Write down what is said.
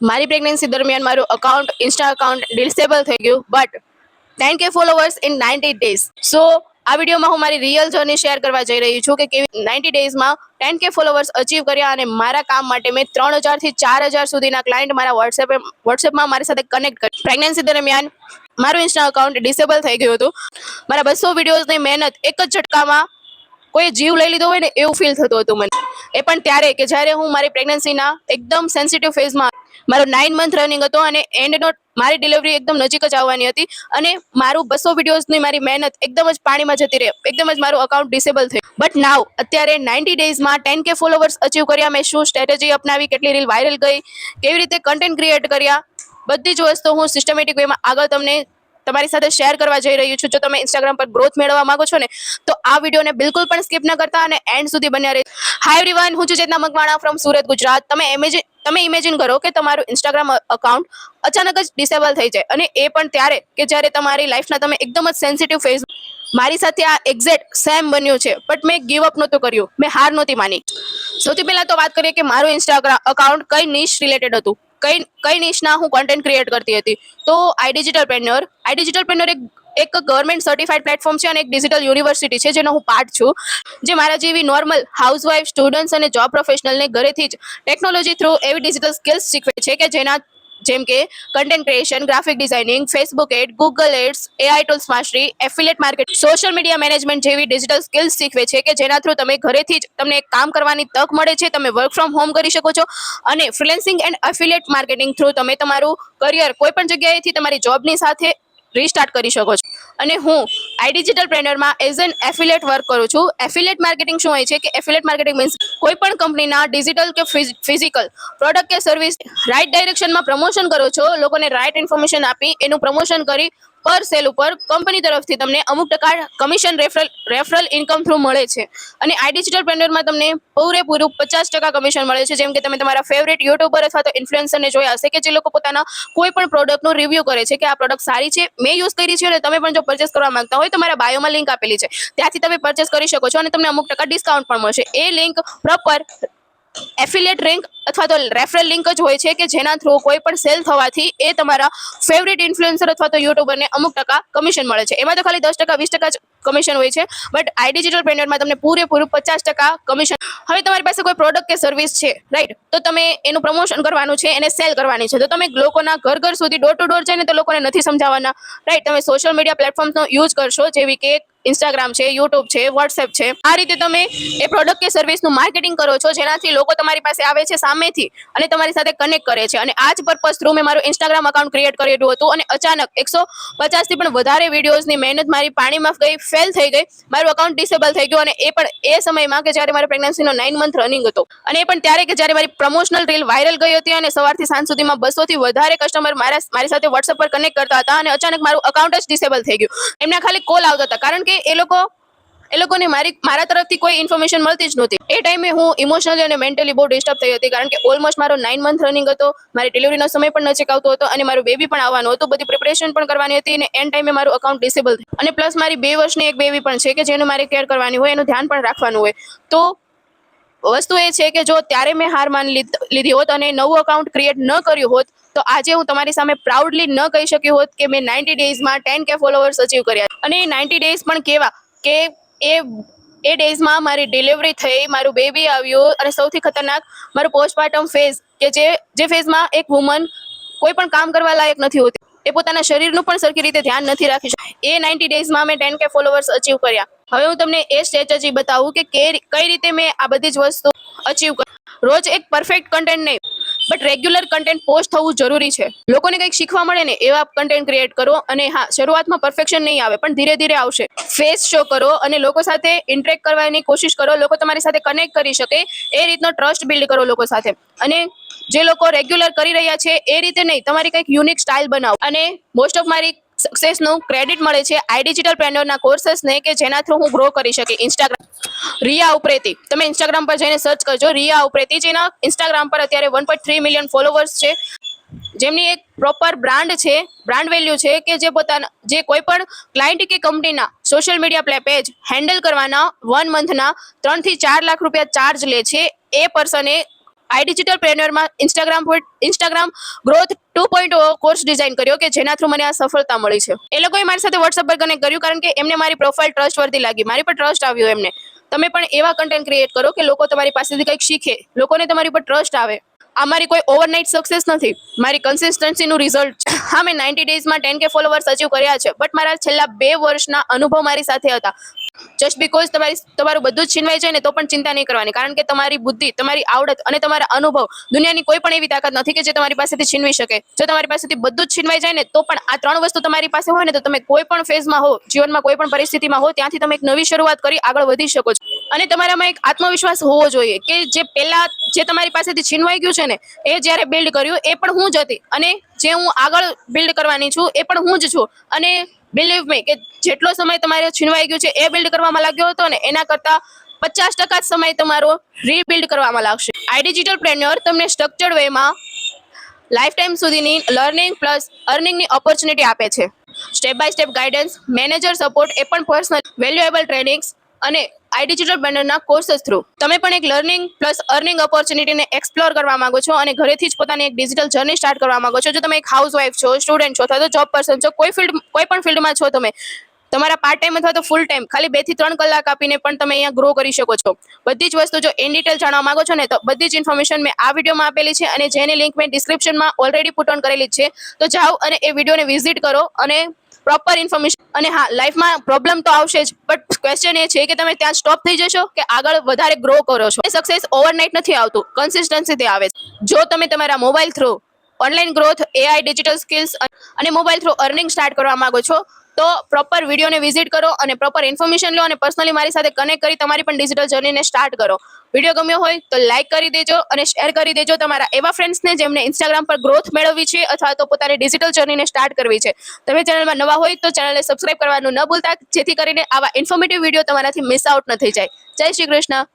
મારી પ્રેગ્નન્સી દરમિયાન મારું અકાઉન્ટ ઇન્સ્ટા અકાઉન્ટ ડિસેબલ થઈ ગયું, but 10K followers in 90 days. So આ વિડીયોમાં હું મારી રિયલ જર્ની શેર કરવા જઈ રહી છું કે કેવી 90 ડેઝમાં 10K ફોલોવર્સ અચીવ કર્યા અને મારા કામ માટે મેં 3000 થી 4000 સુધીના ક્લાયન્ટ મારા વોટ્સએપમાં મારી સાથે કનેક્ટ કરી. પ્રેગ્નન્સી દરમિયાન મારું ઇન્સ્ટા અકાઉન્ટ ડિસેબલ થઈ ગયું હતું. મારા 200 વિડીયોઝની મહેનત એક જ ઝટકામાં કોઈ જીવ લઈ લીધો હોય ને એવું ફીલ થતું હતું મને. એ પણ ત્યારે કે જ્યારે હું મારી પ્રેગ્નન્સીના એકદમ સેન્સિટિવ ફેઝમાં મારો 9 મંથ રનિંગ હતો અને એન્ડ નોટ મારી ડિલિવરી એકદમ નજીક જ આવવાની હતી અને મારું 200 વિડીયોઝની મારી મહેનત એકદમ જ પાણીમાં જતી રહી, એકદમ જ મારું અકાઉન્ટ ડિસેબલ થયું. બટ નાવ અત્યારે 90 ડેઝમાં 10K ફોલોવર્સ અચીવ કર્યા. મેં શું સ્ટ્રેટેજી અપનાવી, કેટલી રીલ વાયરલ ગઈ, કેવી રીતે કન્ટેન્ટ ક્રિએટ કર્યા, બધી જ વસ્તુ હું સિસ્ટમેટિક વેમાં આગળ તમારી સાથે શેર કરવા જઈ રહ્યું છું. જો તમે ઇન્સ્ટાગ્રામ પર ગ્રોથ મેળવવા માંગો છો ને તો આ વિડીયોને બિલકુલ પણ સ્કીપ ન કરતા અને એન્ડ સુધી બન્યા રહે. હાય એવરીવન, હું છું ચેતના મકવાણા ફ્રોમ સુરત, ગુજરાત. તમે ઇમેજિન કરો કે તમારું ઇન્સ્ટાગ્રામ અકાઉન્ટ અચાનક જ ડિસેબલ થઈ જાય અને એ પણ ત્યારે કે જ્યારે તમારી લાઈફના તમે એકદમ જ સેન્સિટિવ ફેઝ. મારી સાથે આ એક્ઝેક્ટ સેમ બન્યું છે, બટ મેં ગીવ અપ નહોતું કર્યું, મેં હાર નહોતી માની. સૌથી પહેલા તો વાત કરીએ કે મારું ઇન્સ્ટાગ્રામ અકાઉન્ટ કઈ નિશ રિલેટેડ હતું, કઈ નિશના હું કન્ટેન્ટ ક્રિએટ કરતી હતી. તો આઈ ડિજિટલપ્રેન્યોર એક ગવર્મેન્ટ સર્ટિફાઈડ પ્લેટફોર્મ છે અને એક ડિજિટલ યુનિવર્સિટી છે જેનો હું પાર્ટ છું, જે મારા જેવી નોર્મલ હાઉસવાઇફ, સ્ટુડન્ટ્સ અને જોબ પ્રોફેશનલને ઘરેથી જ ટેકનોલોજી થ્રુ એવી ડિજિટલ સ્કિલ્સ શીખવે છે કે જેમ કે content creation, graphic designing, Facebook ad, Google ads, AI tools mastery, affiliate market, social media management જેવી ડિજિટલ સ્કિલ્સ શીખવે છે કે જેના થ્રુ તમે ઘરેથી જ તમને કામ કરવાની તક મળે છે. તમે વર્ક ફ્રોમ હોમ કરી શકો છો અને ફ્રીલેન્સિંગ એન્ડ એફિલિએટ માર્કેટિંગ થ્રુ તમે તમારું કરિયર કોઈ પણ જગ્યાએથી તમારી જોબની સાથે રીસ્ટાર્ટ કરી શકો છો. અને હું આઈ ડિજિટલપ્રેન્યોરમાં એઝ એન એફિલિએટ વર્ક કરું છું. એફિલિએટ માર્કેટિંગ શું હોય છે કે એફિલિએટ માર્કેટિંગ મીન્સ કોઈ પણ કંપનીના ડિજિટલ કે ફિઝિકલ પ્રોડક્ટ કે સર્વિસ રાઇટ ડાયરેક્શનમાં પ્રમોશન કરો છો, લોકોને રાઇટ ઇન્ફોર્મેશન આપી એનું પ્રમોશન કરી પર સેલ ઉપર કંપની તરફથી તમને અમુક ટકા કમિશન રેફરલ ઇન્કમ થ્રુ મળે છે. અને આઈ ડિજિટલપ્રેન્યોરમાં તમને પૂરેપૂરું 50% કમિશન મળે છે. જેમ કે તમે તમારા ફેવરેટ યુટ્યુબર અથવા તો ઇન્ફ્લુએન્સરને જોયા હશે કે જે લોકો પોતાના કોઈ પણ પ્રોડક્ટનું રિવ્યૂ કરે છે કે આ પ્રોડક્ટ સારી છે, મેં યુઝ કરી છે અને તમે પણ જો પરચેસ કરવા માંગતા હોય તો મારા બાયોમાં લિંક આપેલી છે, ત્યાંથી તમે પરચેસ કરી શકો છો અને તમને અમુક ટકા ડિસ્કાઉન્ટ પણ મળશે. એ લિંક પ્રોપર એફિલિએટ લિંક અથવા તો રેફરલ લિંક જ હોય છે કે જેના થ્રુ કોઈ પણ સેલ થવાથી એ તમારા ફેવરેટ ઇન્ફ્લુએન્સર અથવા તો યુટ્યુબરને અમુક ટકા કમિશન મળે છે. એમાં તો ખાલી 10% 20% જ કમિશન હોય છે, બટ આઈ ડિજિટલપ્રેન્યોરમાં તમને પૂરેપૂરું 50% કમિશન. હવે તમારી પાસે કોઈ પ્રોડક્ટ કે સર્વિસ છે, રાઈટ, તો તમે એનું પ્રમોશન કરવાનું છે, એને સેલ કરવાની છે, તો તમે લોકોના ઘર સુધી ડોર ટુ ડોર જઈને તો લોકોને નથી સમજાવવાના, રાઈટ. તમે સોશિયલ મીડિયા પ્લેટફોર્મનો યુઝ કરશો, જેવી કે ઇન્સ્ટાગ્રામ છે, યુટ્યુબ છે, વોટ્સએપ છે. આ રીતે તમે એ પ્રોડક્ટ કે સર્વિસનું માર્કેટિંગ કરો છો જેનાથી લોકો તમારી પાસે આવે છે સામેથી અને તમારી સાથે કનેક્ટ કરે છે. અને આ જ પર્પઝ થ્રુ મેં મારું ઇન્સ્ટાગ્રામ અકાઉન્ટ ક્રિએટ કરેલું હતું અને અચાનક 150 થી પણ વધારે વિડીયોઝની મહેનત મારી પાણીમાં ગઈ, ફેલ થઈ ગઈ, મારું અકાઉન્ટ ડિસેબલ થઈ ગયું. અને એ પણ એ સમયમાં કે જ્યારે મારા પ્રેગ્નન્સીનો 9 મંથ રનિંગ હતો અને એ પણ ત્યારે કે જ્યારે મારી પ્રમોશનલ રીલ વાયરલ ગઈ હતી અને સવારથી સાંજ સુધીમાં 200 થી વધારે કસ્ટમર મારી સાથે વોટ્સએપ પર કનેક્ટ કરતા હતા અને અચાનક મારું અકાઉન્ટ જ ડિસેબલ થઈ ગયું. એમના ખાલી કોલ આવતા હતા કારણ કે એ લોકોને મારા તરફથી કોઈ ઇન્ફોર્મેશન મળતી જ નહોતી. એ ટાઈમે હું ઇમોશનલી અને મેન્ટલી બહુ ડિસ્ટર્બ થઈ હતી કારણ કે ઓલમોસ્ટ મારો 9 મંથ રનિંગ હતો, મારી ડિલિવરીનો સમય પણ નજીક આવતો હતો અને મારું બેબી પણ આવવાનું હતું, બધી પ્રિપરેશન પણ કરવાની હતી અને એન્ડ ટાઈમે મારું અકાઉન્ટ ડિસેબલ થયું. અને પ્લસ મારી 2 વર્ષની એક બેબી પણ છે કે જેનું મારે કેર કરવાની હોય, એનું ધ્યાન પણ રાખવાનું હોય. તો વસ્તુ એ છે કે જો ત્યારે મેં હાર માની લીધી હોત અને નવું અકાઉન્ટ ક્રિએટ ન કર્યું હોત તો આજે હું તમારી સામે પ્રાઉડલી ન કહી શક્યું હોત કે મેં 90 ડેઝમાં 10K ફોલોવર્સ અચીવ કર્યા. અને 90 ડેઝ પણ કેવા કે એ ડેઝમાં મારી ડિલિવરી થઈ, મારું બેબી આવ્યું અને સૌથી ખતરનાક મારું પોસ્ટપાર્ટમ ફેઝ કે જે ફેઝમાં એક વુમન કોઈ પણ કામ કરવા લાયક નથી હોતી, એ પોતાના શરીરનું પણ સરખી રીતે ધ્યાન નથી રાખી શકતી. એ 90 ડેઝમાં મેં 10K ફોલોવર્સ અચીવ કર્યા. હવે હું તમને એ સ્ટ્રેટેજી બતાવું કે કઈ રીતે મેં આ બધી જ વસ્તુ અચીવ કરી. રોજ એક પરફેક્ટ કન્ટેન્ટ નહીં, બટ રેગ્યુલર કન્ટેન્ટ પોસ્ટ થવું જરૂરી છે. લોકોને કંઈક શીખવા મળે ને એવા કન્ટેન્ટ ક્રિએટ કરો. અને હા, શરૂઆતમાં પરફેક્શન નહીં આવે પણ ધીરે ધીરે આવશે. ફેસ શો કરો અને લોકો સાથે ઇન્ટરેક્ટ કરવાની કોશિશ કરો, લોકો તમારી સાથે કનેક્ટ કરી શકે એ રીતનો ટ્રસ્ટ બિલ્ડ કરો લોકો સાથે. અને જે લોકો રેગ્યુલર કરી રહ્યા છે એ રીતે નહીં, તમારી કંઈક યુનિક સ્ટાઇલ બનાવો. અને મોસ્ટ ઓફ મારી સક્સેસનું ક્રેડિટ મળે છે આઈ ડિજિટલપ્રેન્યોરના કોર્સેસને કે જેના થ્રુ હું ગ્રો કરી શકી. રિયા ઉપરેતી, તમે ઇન્સ્ટાગ્રામ પર જઈને સર્ચ કરજો, રિયા ઉપરેતી, જેના ઇન્સ્ટાગ્રામ પર અત્યારે 1.3 મિલિયન ફોલોવર્સ છે, જેમની એક પ્રોપર બ્રાન્ડ છે, બ્રાન્ડ વેલ્યુ છે કે જે કોઈ પણ ક્લાયન્ટ કે કંપનીના સોશિયલ મીડિયા પેજ હેન્ડલ કરવાના 1 મંથના 3 થી 4 લાખ રૂપિયા ચાર્જ લે છે એ પર્સને આઈ ડિજિટલ પ્રેન્યોરમાં ઇન્સ્ટાગ્રામ ગ્રોથ 2.0 કોર્સ ડિઝાઇન કર્યો કે જેના થ્રુ મને આ સફળતા મળી છે. એ લોકોએ મારી સાથે વોટ્સઅપ પર કનેક્ટ કર્યું કારણ કે એમને મારી પ્રોફાઇલ ટ્રસ્ટવર્ધી લાગી, મારી પર ટ્રસ્ટ આવ્યો એમને. તમે પણ એવા કન્ટેન્ટ ક્રિએટ કરો કે લોકો તમારી પાસેથી કંઈક શીખે, લોકોને તમારી પર ટ્રસ્ટ આવે. આ મારી કોઈ ઓવરનાઇટ સક્સેસ નથી, મારી કન્સિસ્ટન્સીનું રિઝલ્ટ છે. હા, મેં 90 ડેઝમાં 10K ફોલોવર્સ અચીવ કર્યા છે, બટ મારા છેલ્લા 2 વર્ષના અનુભવ મારી સાથે હતા. જસ્ટ બીકોઝ તમારું બધું જ છીનવાઈ જાય ને તો પણ ચિંતા નહીં કરવાની, કારણ કે તમારી બુદ્ધિ, તમારી આવડત અને તમારા અનુભવ દુનિયાની કોઈ પણ એવી તાકાત નથી કે જે તમારી પાસેથી છીનવી શકે. જો તમારી પાસેથી બધું જ છીનવાઈ જાય ને તો પણ આ 3 વસ્તુ તમારી પાસે હોય ને તો તમે કોઈ પણ ફેઝમાં હો, જીવનમાં કોઈ પણ પરિસ્થિતિમાં હો, ત્યાંથી તમે એક નવી શરૂઆત કરી આગળ વધી શકો છો. અને તમારામાં એક આત્મવિશ્વાસ હોવો જોઈએ કે જે તમારી પાસેથી છીનવાઈ ગયું છે ને એ જ્યારે બિલ્ડ કર્યું એ પણ હું જ હતી, અને જે હું આગળ બિલ્ડ કરવાની છું એ પણ હું જ છું. અને બિલીવ મી કે જેટલો સમય તમારે છીનવાઈ ગયું છે એ બિલ્ડ કરવામાં લાગ્યો હતો ને એના કરતાં 50% જ સમય તમારો રીબિલ્ડ કરવામાં લાગશે. આઈ ડિજિટલ પ્રેન્યોર તમને સ્ટ્રક્ચર્ડ વેમાં લાઈફ ટાઈમ સુધીની લર્નિંગ પ્લસ અર્નિંગની ઓપોર્ચ્યુનિટી આપે છે. Step by step guidance, manager support, એ પણ પર્સનલ વેલ્યુએબલ ટ્રેનિંગ્સ અને આઈ ડિજિટલ પ્રેન્યોરના કોર્सेस થ્રુ તમે પણ એક લર્નિંગ પ્લસ અર્નિંગ ઓપોર્ચ્યુનિટીને એક્સપ્લોર કરવા માંગો છો અને ઘરેથી જ પોતાની એક ડિજિટલ જર્ની સ્ટાર્ટ કરવા માંગો છો. જો તમે એક હાઉસવાઈફ છો, સ્ટુડન્ટ છો અથવા તો જોબ પર્સન છો, કોઈ પણ ફિલ્ડમાં છો, તમે તમારા પાર્ટ ટાઈમ અથવા તો ફૂલ ટાઈમ ખાલી 2 થી 3 કલાક આપીને પણ તમે અહીંયા ગ્રો કરી શકો છો. બધી જ વસ્તુ જો ઇન ડિટેલ જાણવા માંગો છો ને તો બધી જ ઇન્ફોર્મેશન મેં આ વિડીયોમાં આપેલી છે અને જેની લિંક મેં ડિસ્ક્રિપ્શનમાં ઓલરેડી પુટ ઓન કરેલી છે. તો જાઓ અને એ વિડીયોને વિઝિટ કરો અને પ્રોપર ઇન્ફોર્મેશન. અને હા, લાઈફમાં પ્રોબ્લેમ તો આવશે જ, બટ ક્વેશ્ચન એ છે કે તમે ત્યાં સ્ટોપ થઈ જશો કે આગળ વધારે ગ્રો કરો છો. સક્સેસ ઓવરનાઇટ નથી આવતું, કન્સિસ્ટન્સીથી આવે છે. જો તમે તમારા mobile through online growth, AI, digital skills અને મોબાઈલ થ્રુ અર્નિંગ સ્ટાર્ટ કરવા માંગો છો તો પ્રોપર વિડીયોને વિઝિટ કરો અને પ્રોપર ઇન્ફોર્મેશન લો અને પર્સનલી મારી સાથે કનેક્ટ કરી તમારી પણ ડિજિટલ જર્નીને સ્ટાર્ટ કરો. વિડીયો ગમ્યો હોય તો લાઈક કરી દેજો અને શેર કરી દેજો તમારા એવા ફ્રેન્ડ્સને જેમને ઇન્સ્ટાગ્રામ પર ગ્રોથ મેળવવી છે અથવા તો પોતાની ડિજિટલ જર્નીને સ્ટાર્ટ કરવી છે. તમે ચેનલમાં નવા હોય તો ચેનલને સબસ્ક્રાઇબ કરવાનું ન ભૂલતા, જેથી કરીને આવા ઇન્ફોર્મેટિવ વિડીયો તમારાથી મિસ આઉટ ન થઈ જાય. જય શ્રી કૃષ્ણ.